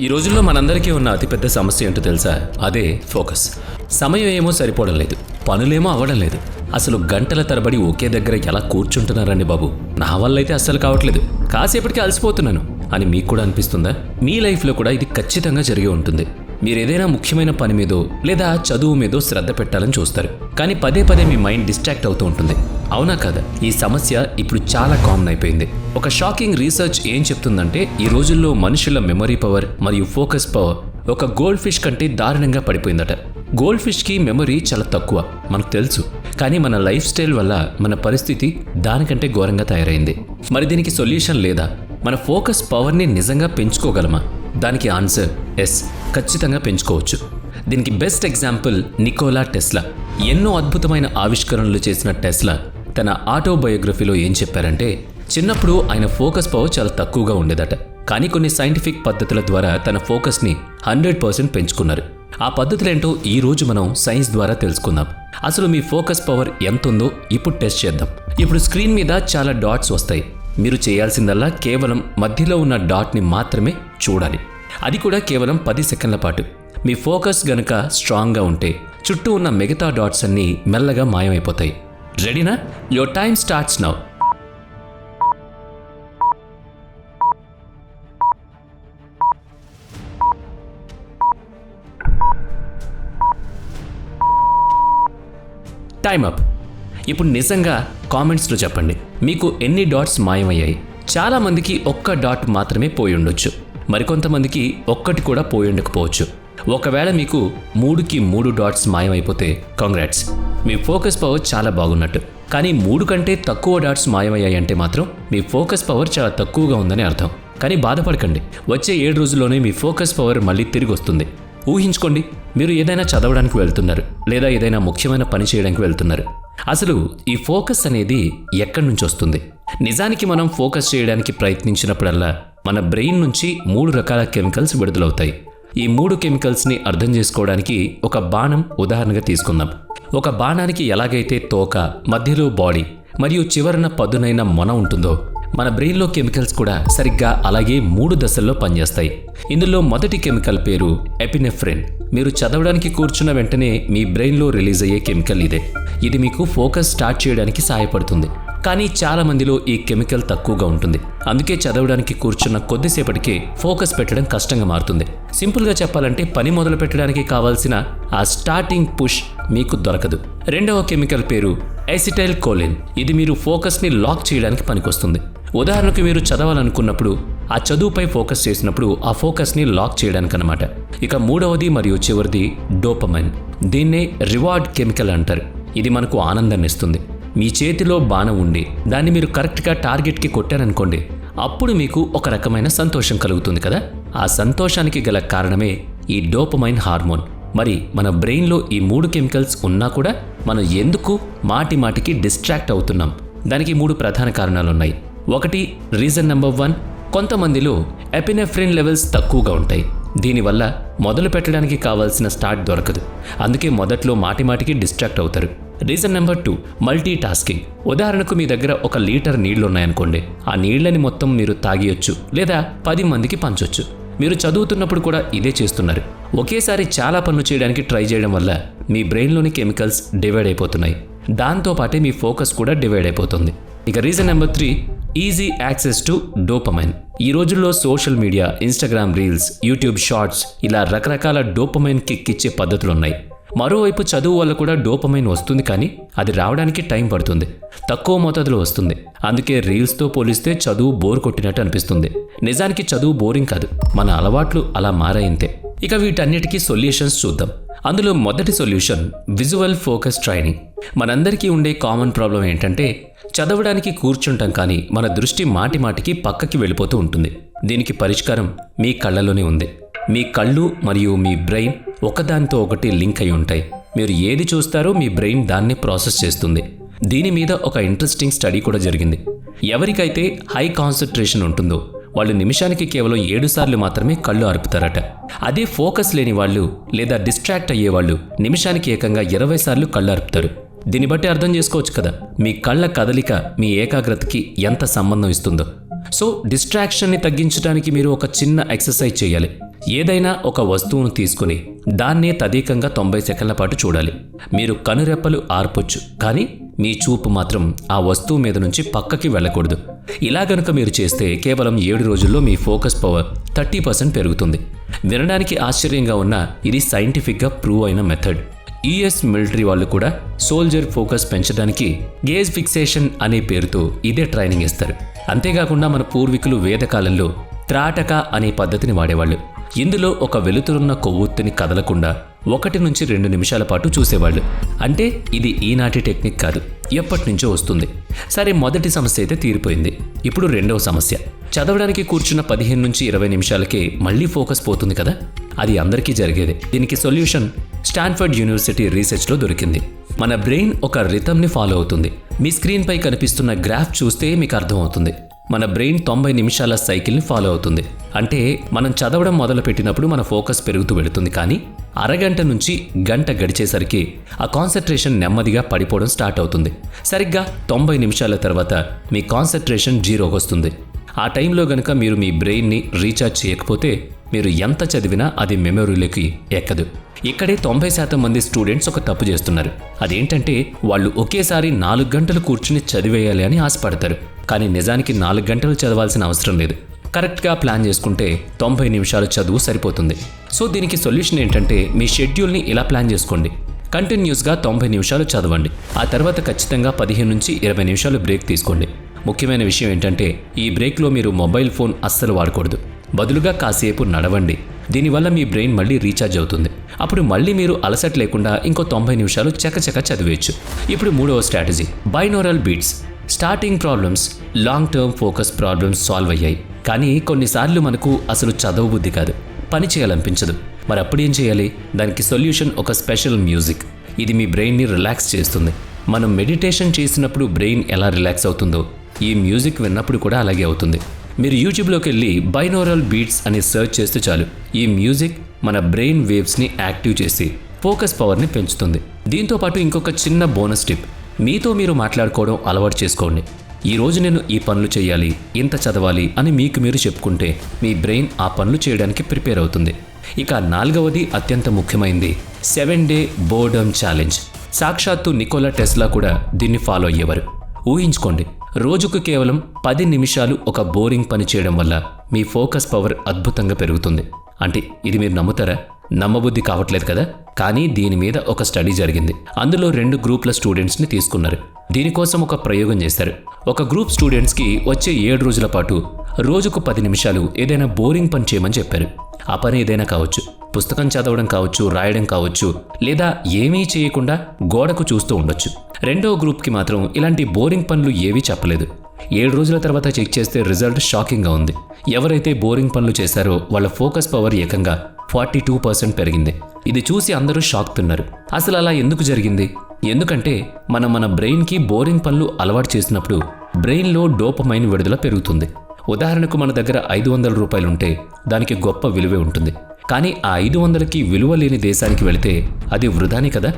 ఈ రోజుల్లో మనందరికీ ఉన్న అతిపెద్ద సమస్య ఏంటో తెలుసా? అదే ఫోకస్. సమయం ఏమో సరిపోవడం లేదు, పనులేమో అవ్వడం లేదు. అసలు గంటల తరబడి ఒకే దగ్గర ఎలా కూర్చుంటున్నారండి బాబు? నా వల్ల అయితే అస్సలు కావట్లేదు. కాసేపటికి అలసిపోతున్నాను అని మీకు కూడా అనిపిస్తుందా? మీ లైఫ్లో కూడా ఇది ఖచ్చితంగా జరిగి ఉంటుంది. మీరు ఏదైనా ముఖ్యమైన పని మీదో లేదా చదువు మీదో శ్రద్ధ పెట్టాలని చూస్తారు, కానీ పదే పదే మీ మైండ్ డిస్ట్రాక్ట్ అవుతూ ఉంటుంది. అవునా కదా? ఈ సమస్య ఇప్పుడు చాలా కామన్ అయిపోయింది. ఒక షాకింగ్ రీసెర్చ్ ఏం చెప్తుందంటే, ఈ రోజుల్లో మనుషుల మెమరీ పవర్ మరియు ఫోకస్ పవర్ ఒక గోల్డ్ ఫిష్ కంటే దారుణంగా పడిపోయిందట. గోల్డ్ ఫిష్కి మెమరీ చాలా తక్కువ, మనకు తెలుసు. కానీ మన లైఫ్ స్టైల్ వల్ల మన పరిస్థితి దానికంటే ఘోరంగా తయారైంది. మరి దీనికి సొల్యూషన్ లేదా? మన ఫోకస్ పవర్ని నిజంగా పెంచుకోగలమా? దానికి ఆన్సర్ ఎస్, ఖచ్చితంగా పెంచుకోవచ్చు. దీనికి బెస్ట్ ఎగ్జాంపుల్ నికోలా టెస్లా. ఎన్నో అద్భుతమైన ఆవిష్కరణలు చేసిన టెస్లా తన ఆటోబయోగ్రఫీలో ఏం చెప్పారంటే, చిన్నప్పుడు ఆయన ఫోకస్ పవర్ చాలా తక్కువగా ఉండేదట. కానీ కొన్ని సైంటిఫిక్ పద్ధతుల ద్వారా తన ఫోకస్ని 100% పెంచుకున్నారు. ఆ పద్ధతులేంటో ఈ రోజు మనం సైన్స్ ద్వారా తెలుసుకుందాం. అసలు మీ ఫోకస్ పవర్ ఎంత ఉందో ఇప్పుడు టెస్ట్ చేద్దాం. ఇప్పుడు స్క్రీన్ మీద చాలా డాట్స్ వస్తాయి. మీరు చేయాల్సిందల్లా కేవలం మధ్యలో ఉన్న డాట్ని మాత్రమే చూడాలి. అది కూడా కేవలం 10 సెకండ్ల పాటు. మీ ఫోకస్ గనుక స్ట్రాంగ్గా ఉంటే చుట్టూ ఉన్న మిగతా డాట్స్ అన్నీ మెల్లగా మాయమైపోతాయి. రెడీనా? Your time starts now. Time up. ఇప్పుడు నిజంగా కామెంట్స్లో చెప్పండి, మీకు ఎన్ని డాట్స్ మాయమయ్యాయి? చాలామందికి ఒక్క డాట్ మాత్రమే పోయి ఉండొచ్చు, మరికొంతమందికి ఒక్కటి కూడా పోయి ఉండకపోవచ్చు. ఒకవేళ మీకు 3కి 3 డాట్స్ మాయమైపోతే కంగ్రాట్స్, మీ ఫోకస్ పవర్ చాలా బాగున్నట్టు. కానీ 3 కంటే తక్కువ డాట్స్ మాయమయ్యాయి అంటే మాత్రం మీ ఫోకస్ పవర్ చాలా తక్కువగా ఉందని అర్థం. కానీ బాధపడకండి, వచ్చే 7 రోజుల్లోనే మీ ఫోకస్ పవర్ మళ్ళీ తిరిగి వస్తుంది. ఊహించుకోండి, మీరు ఏదైనా చదవడానికి వెళ్తున్నారు లేదా ఏదైనా ముఖ్యమైన పని చేయడానికి వెళ్తున్నారు. అసలు ఈ ఫోకస్ అనేది ఎక్కడి నుంచి వస్తుంది? నిజానికి మనం ఫోకస్ చేయడానికి ప్రయత్నించినప్పుడల్లా మన బ్రెయిన్ నుంచి 3 రకాల కెమికల్స్ విడుదలవుతాయి. ఈ 3 కెమికల్స్ని అర్థం చేసుకోవడానికి ఒక బాణం ఉదాహరణగా తీసుకుందాం. ఒక బాణానికి ఎలాగైతే తోక, మధ్యలో బాడీ మరియు చివరన పదునైన మొన ఉంటుందో, మన బ్రెయిన్లో కెమికల్స్ కూడా సరిగ్గా అలాగే 3 దశల్లో పనిచేస్తాయి. ఇందులో మొదటి కెమికల్ పేరు ఎపినెఫ్రిన్. మీరు చదవడానికి కూర్చున్న వెంటనే మీ బ్రెయిన్లో రిలీజ్ అయ్యే కెమికల్ ఇదే. ఇది మీకు ఫోకస్ స్టార్ట్ చేయడానికి సహాయపడుతుంది. కానీ చాలా మందిలో ఈ కెమికల్ తక్కువగా ఉంటుంది. అందుకే చదవడానికి కూర్చున్న కొద్దిసేపటికే ఫోకస్ పెట్టడం కష్టంగా మారుతుంది. సింపుల్గా చెప్పాలంటే పని మొదలు పెట్టడానికి కావాల్సిన ఆ స్టార్టింగ్ పుష్ మీకు దొరకదు. రెండవ కెమికల్ పేరు ఎసిటైల్ కోలిన్. ఇది మీరు ఫోకస్ని లాక్ చేయడానికి పనికొస్తుంది. ఉదాహరణకు మీరు చదవాలనుకున్నప్పుడు, ఆ చదువుపై ఫోకస్ చేసినప్పుడు ఆ ఫోకస్ని లాక్ చేయడానికి అన్నమాట. ఇక మూడవది మరియు చివరిది డోపమైన్. దీన్నే రివార్డ్ కెమికల్ అంటారు. ఇది మనకు ఆనందాన్ని ఇస్తుంది. మీ చేతిలో బాణం ఉండి దాన్ని మీరు కరెక్ట్గా టార్గెట్కి కొట్టారనుకోండి, అప్పుడు మీకు ఒక రకమైన సంతోషం కలుగుతుంది కదా. ఆ సంతోషానికి గల కారణమే ఈ డోపమైన్ హార్మోన్. మరి మన బ్రెయిన్లో ఈ 3 కెమికల్స్ ఉన్నా కూడా మనం ఎందుకు మాటికి డిస్ట్రాక్ట్ అవుతున్నాం? దానికి 3 ప్రధాన కారణాలున్నాయి. ఒకటి, రీజన్ నెంబర్ 1, కొంతమందిలో ఎపినెఫ్రిన్ లెవెల్స్ తక్కువగా ఉంటాయి. దీనివల్ల మొదలు పెట్టడానికి కావాల్సిన స్టార్ట్ దొరకదు. అందుకే మొదట్లో మాటికి డిస్ట్రాక్ట్ అవుతారు. Reason number 2, multi tasking. ఉదాహరణకు మీ దగ్గర 1 లీటర్ నీళ్లు ఉన్నాయనుకోండి. ఆ నీళ్లని మొత్తం మీరు తాగియొచ్చు లేదా 10 మందికి పంచొచ్చు. మీరు చదువుతున్నప్పుడు కూడా ఇదే చేస్తున్నారు. ఒకేసారి చాలా పనులు చేయడానికి ట్రై చేయడం వల్ల మీ బ్రెయిన్లోని కెమికల్స్ డివైడ్ అయిపోతున్నాయి. దాంతోపాటే మీ ఫోకస్ కూడా డివైడ్ అయిపోతుంది. ఇక reason number 3, easy access to dopamine. ఈ రోజుల్లో social media, Instagram reels, YouTube shorts ఇలా రకరకాల డోపమైన్ కిక్ ఇచ్చే పద్ధతులున్నాయి. మరోవైపు చదువు వల్ల కూడా డోపమైన్ వస్తుంది, కానీ అది రావడానికి టైం పడుతుంది, తక్కువ మోతాదులో వస్తుంది. అందుకే రీల్స్తో పోలిస్తే చదువు బోర్ కొట్టినట్టు అనిపిస్తుంది. నిజానికి చదువు బోరింగ్ కాదు, మన అలవాట్లు అలా మారాయంతే. ఇక వీటన్నిటికీ సొల్యూషన్స్ చూద్దాం. అందులో మొదటి సొల్యూషన్ విజువల్ ఫోకస్ ట్రైనింగ్. మనందరికీ ఉండే కామన్ ప్రాబ్లం ఏంటంటే, చదవడానికి కూర్చుంటాం కానీ మన దృష్టి మాటికి పక్కకి వెళ్ళిపోతూ ఉంటుంది. దీనికి పరిష్కారం మీ కళ్ళలోనే ఉంది. మీ కళ్ళు మరియు మీ బ్రెయిన్ ఒకదానితో ఒకటి లింక్ అయి ఉంటాయి. మీరు ఏది చూస్తారో మీ బ్రెయిన్ దాన్ని ప్రాసెస్ చేస్తుంది. దీని మీద ఒక ఇంట్రెస్టింగ్ స్టడీ కూడా జరిగింది. ఎవరికైతే హై కాన్సంట్రేషన్ ఉంటుందో వాళ్ళు నిమిషానికి కేవలం 7 సార్లు మాత్రమే కళ్ళు అరుపుతారట. అదే ఫోకస్ లేని వాళ్ళు లేదా డిస్ట్రాక్ట్ అయ్యేవాళ్ళు నిమిషానికి ఏకంగా 20 సార్లు కళ్ళు అరుపుతారు. దీన్ని బట్టి అర్థం చేసుకోవచ్చు కదా, మీ కళ్ళ కదలిక మీ ఏకాగ్రతకి ఎంత సంబంధం ఇస్తుందో. సో డిస్ట్రాక్షన్ని తగ్గించడానికి మీరు ఒక చిన్న ఎక్సర్సైజ్ చేయాలి. ఏదైనా ఒక వస్తువును తీసుకుని దాన్నే తదేకంగా 90 సెకండ్ల పాటు చూడాలి. మీరు కనురెప్పలు ఆర్పొచ్చు, కానీ మీ చూపు మాత్రం ఆ వస్తువు మీద నుంచి పక్కకి వెళ్ళకూడదు. ఇలా గనుక మీరు చేస్తే కేవలం 7 రోజుల్లో మీ ఫోకస్ పవర్ 30% పెరుగుతుంది. వినడానికి ఆశ్చర్యంగా ఉన్నా ఇది సైంటిఫిక్గా ప్రూవ్ అయిన మెథడ్. యుఎస్ మిలిటరీ వాళ్ళు కూడా సోల్జర్ ఫోకస్ పెంచడానికి గేజ్ ఫిక్సేషన్ అనే పేరుతో ఇదే ట్రైనింగ్ ఇస్తారు. అంతేకాకుండా మన పూర్వీకులు వేదకాలంలో త్రాటక అనే పద్ధతిని వాడేవాళ్ళు. ఇందులో ఒక వెలుతురున్న కొవ్వొత్తిని కదలకుండా 1 నుంచి 2 నిమిషాల పాటు చూసేవాళ్ళు. అంటే ఇది ఈనాటి టెక్నిక్ కాదు, ఎప్పటినుంచో వస్తుంది. సరే, మొదటి సమస్య అయితే తీరిపోయింది. ఇప్పుడు రెండవ సమస్య. చదవడానికి కూర్చున్న 15 నుంచి 20 నిమిషాలకే మళ్ళీ ఫోకస్ పోతుంది కదా. అది అందరికీ జరిగేదే. దీనికి సొల్యూషన్ స్టాన్ఫర్డ్ యూనివర్సిటీ రీసెర్చ్లో దొరికింది. మన బ్రెయిన్ ఒక రిథమ్ని ఫాలో అవుతుంది. మీ స్క్రీన్పై కనిపిస్తున్న గ్రాఫ్ చూస్తే మీకు అర్థమవుతుంది. మన బ్రెయిన్ 90 నిమిషాల సైకిల్ని ఫాలో అవుతుంది. అంటే మనం చదవడం మొదలుపెట్టినప్పుడు మన ఫోకస్ పెరుగుతూ వెళుతుంది, కానీ అరగంట నుంచి గంట గడిచేసరికి ఆ కాన్సంట్రేషన్ నెమ్మదిగా పడిపోవడం స్టార్ట్ అవుతుంది. సరిగ్గా 90 నిమిషాల తర్వాత మీ కాన్సంట్రేషన్ 0కి వస్తుంది. ఆ టైంలో గనుక మీరు మీ బ్రెయిన్ని రీఛార్జ్ చేయకపోతే మీరు ఎంత చదివినా అది మెమొరీలోకి ఎక్కదు. ఇక్కడే 90% మంది స్టూడెంట్స్ ఒక తప్పు చేస్తున్నారు. అదేంటంటే వాళ్ళు ఒకేసారి 4 గంటలు కూర్చుని చదివేయాలి అని ఆశపడతారు. కానీ నిజానికి 4 గంటలు చదవాల్సిన అవసరం లేదు. కరెక్ట్గా ప్లాన్ చేసుకుంటే 90 నిమిషాలు చదువు సరిపోతుంది. సో దీనికి సొల్యూషన్ ఏంటంటే మీ షెడ్యూల్ని ఇలా ప్లాన్ చేసుకోండి. కంటిన్యూస్గా 90 నిమిషాలు చదవండి. ఆ తర్వాత ఖచ్చితంగా 15 నుంచి 20 నిమిషాలు బ్రేక్ తీసుకోండి. ముఖ్యమైన విషయం ఏంటంటే ఈ బ్రేక్లో మీరు మొబైల్ ఫోన్ అస్సలు వాడకూడదు. బదులుగా కాసేపు నడవండి. దీనివల్ల మీ బ్రెయిన్ మళ్ళీ రీఛార్జ్ అవుతుంది. అప్పుడు మళ్ళీ మీరు అలసట లేకుండా ఇంకో 90 నిమిషాలు చకచక చదివేయచ్చు. ఇప్పుడు మూడవ strategy, binaural beats. Starting problems, long term focus problems solve అయ్యాయి. కానీ కొన్నిసార్లు మనకు అసలు చదవబుద్ధి కాదు, పని చేయాలనిపించదు. మరి అప్పుడేం చేయాలి? దానికి సొల్యూషన్ ఒక స్పెషల్ మ్యూజిక్. ఇది మీ బ్రెయిన్ని రిలాక్స్ చేస్తుంది. మనం మెడిటేషన్ చేసినప్పుడు బ్రెయిన్ ఎలా రిలాక్స్ అవుతుందో ఈ మ్యూజిక్ విన్నప్పుడు కూడా అలాగే అవుతుంది. మీరు యూట్యూబ్లోకి వెళ్ళి బైనోరల్ బీట్స్ అని సెర్చ్ చేస్తే చాలు. ఈ మ్యూజిక్ మన బ్రెయిన్ వేవ్స్ని యాక్టివ్ చేసి ఫోకస్ పవర్ని పెంచుతుంది. దీంతో పాటు ఇంకొక చిన్న బోనస్ టిప్, మీతో మీరు మాట్లాడుకోవడం అలవాటు చేసుకోండి. ఈరోజు నేను ఈ పనులు చేయాలి, ఇంత చదవాలి అని మీకు మీరు చెప్పుకుంటే మీ బ్రెయిన్ ఆ పనులు చేయడానికి ప్రిపేర్ అవుతుంది. ఇక 4వది అత్యంత ముఖ్యమైనది, 7-డే బోర్డమ్ ఛాలెంజ్. సాక్షాత్తు నికోలా టెస్లా కూడా దీన్ని ఫాలో అయ్యేవారు. ఊహించుకోండి, రోజుకు కేవలం 10 నిమిషాలు ఒక బోరింగ్ పని చేయడం వల్ల మీ ఫోకస్ పవర్ అద్భుతంగా పెరుగుతుంది. అంటే ఇది మీరు నమ్ముతారా? నమ్మబుద్ధి కావట్లేదు కదా. కానీ దీని మీద ఒక స్టడీ జరిగింది. అందులో 2 గ్రూప్ల స్టూడెంట్స్ని తీసుకున్నారు. దీనికోసం ఒక ప్రయోగం చేశారు. ఒక గ్రూప్ స్టూడెంట్స్కి వచ్చే 7 రోజుల పాటు రోజుకు 10 నిమిషాలు ఏదైనా బోరింగ్ పని చేయమని చెప్పారు. ఆ పని ఏదైనా కావచ్చు, పుస్తకం చదవడం కావచ్చు, రాయడం కావచ్చు, లేదా ఏమీ చేయకుండా గోడకు చూస్తూ ఉండొచ్చు. రెండో గ్రూప్కి మాత్రం ఇలాంటి బోరింగ్ పనులు ఏవీ చెప్పలేదు. 7 రోజుల తర్వాత చెక్ చేస్తే రిజల్ట్ షాకింగ్గా ఉంది. ఎవరైతే బోరింగ్ పనులు చేశారో వాళ్ళ ఫోకస్ పవర్ ఏకంగా 42% పెరిగింది. ఇది చూసి అందరూ షాక్ తిన్నారు. అసలు అలా ఎందుకు జరిగింది? ఎందుకంటే మన బ్రెయిన్కి బోరింగ్ పనులు అలవాటు చేసినప్పుడు బ్రెయిన్లో డోపమైన్ విడుదల పెరుగుతుంది. ఉదాహరణకు మన దగ్గర 500 రూపాయలు ఉంటే దానికి గొప్ప విలువే ఉంటుంది. కానీ ఆ 500కి విలువ లేని దేశానికి వెళితే అది వృధానే కదా.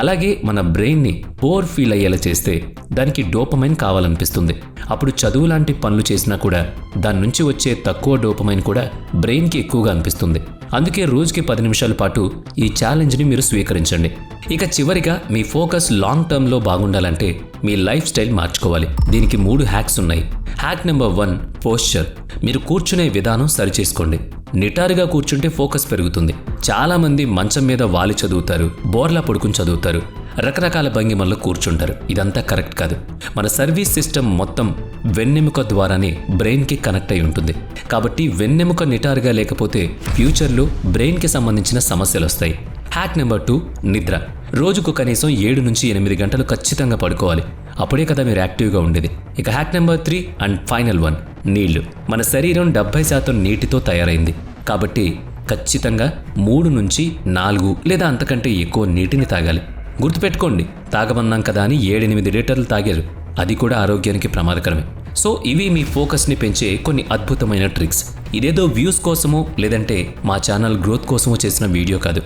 అలాగే మన బ్రెయిన్ని బోర్ ఫీల్ అయ్యేలా చేస్తే దానికి డోపమైన్ కావాలనిపిస్తుంది. అప్పుడు చదువు లాంటి పనులు చేసినా కూడా దాని నుంచి వచ్చే తక్కువ డోపమైన్ కూడా బ్రెయిన్కి ఎక్కువగా అనిపిస్తుంది. అందుకే రోజుకి 10 నిమిషాల పాటు ఈ ఛాలెంజ్ని మీరు స్వీకరించండి. ఇక చివరిగా మీ ఫోకస్ లాంగ్ టర్మ్లో బాగుండాలంటే మీ లైఫ్ స్టైల్ మార్చుకోవాలి. దీనికి 3 హ్యాక్స్ ఉన్నాయి. Hack number 1, posture. మీరు కూర్చునే విధానం సరిచేసుకోండి. నిటారుగా కూర్చుంటే ఫోకస్ పెరుగుతుంది. చాలామంది మంచం మీద వాలి చదువుతారు, బోర్లా పడుకుని చదువుతారు, రకరకాల భంగిమల్లో కూర్చుంటారు. ఇదంతా కరెక్ట్ కాదు. మన సర్వీస్ సిస్టమ్ మొత్తం వెన్నెముక ద్వారానే బ్రెయిన్కి కనెక్ట్ అయి ఉంటుంది. కాబట్టి వెన్నెముక నిటారుగా లేకపోతే ఫ్యూచర్లో బ్రెయిన్కి సంబంధించిన సమస్యలు వస్తాయి. హ్యాక్ నెంబర్ 2, నిద్ర. రోజుకు కనీసం 7 నుంచి 8 గంటలు ఖచ్చితంగా పడుకోవాలి. అప్పుడే కదా మీరు యాక్టివ్గా ఉండేది. ఇక హ్యాక్ నెంబర్ 3 అండ్ ఫైనల్ 1, నీళ్లు. మన శరీరం 70% నీటితో తయారైంది. కాబట్టి ఖచ్చితంగా 3 నుంచి 4 లేదా అంతకంటే ఎక్కువ నీటిని తాగాలి. గుర్తుపెట్టుకోండి, తాగమన్నాం కదా అని 7-8 లీటర్లు తాగారు, అది కూడా ఆరోగ్యానికి ప్రమాదకరమే. సో ఇవి మీ ఫోకస్ని పెంచే కొన్ని అద్భుతమైన ట్రిక్స్. ఇదేదో వ్యూస్ కోసమో లేదంటే మా ఛానల్ గ్రోత్ కోసమో చేసిన వీడియో కాదు.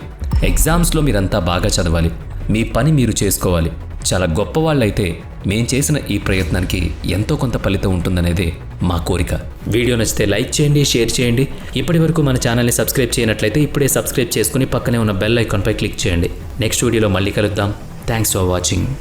ఎగ్జామ్స్లో మీరంతా బాగా చదవాలి, మీ పని మీరు చేసుకోవాలి. చాలా గొప్ప వాళ్ళైతే మేం చేసిన ఈ ప్రయత్నానికి ఎంతో కొంత ఫలితం ఉంటుందనేదే మా కోరిక. వీడియో నచ్చితే లైక్ చేయండి, షేర్ చేయండి. ఇప్పటి వరకు మన ఛానల్ని సబ్స్క్రైబ్ చేయనట్లయితే ఇప్పుడే సబ్స్క్రైబ్ చేసుకుని పక్కనే ఉన్న బెల్ ఐకాన్పై క్లిక్ చేయండి. నెక్స్ట్ వీడియోలో మళ్ళీ కలుద్దాం. Thanks for watching.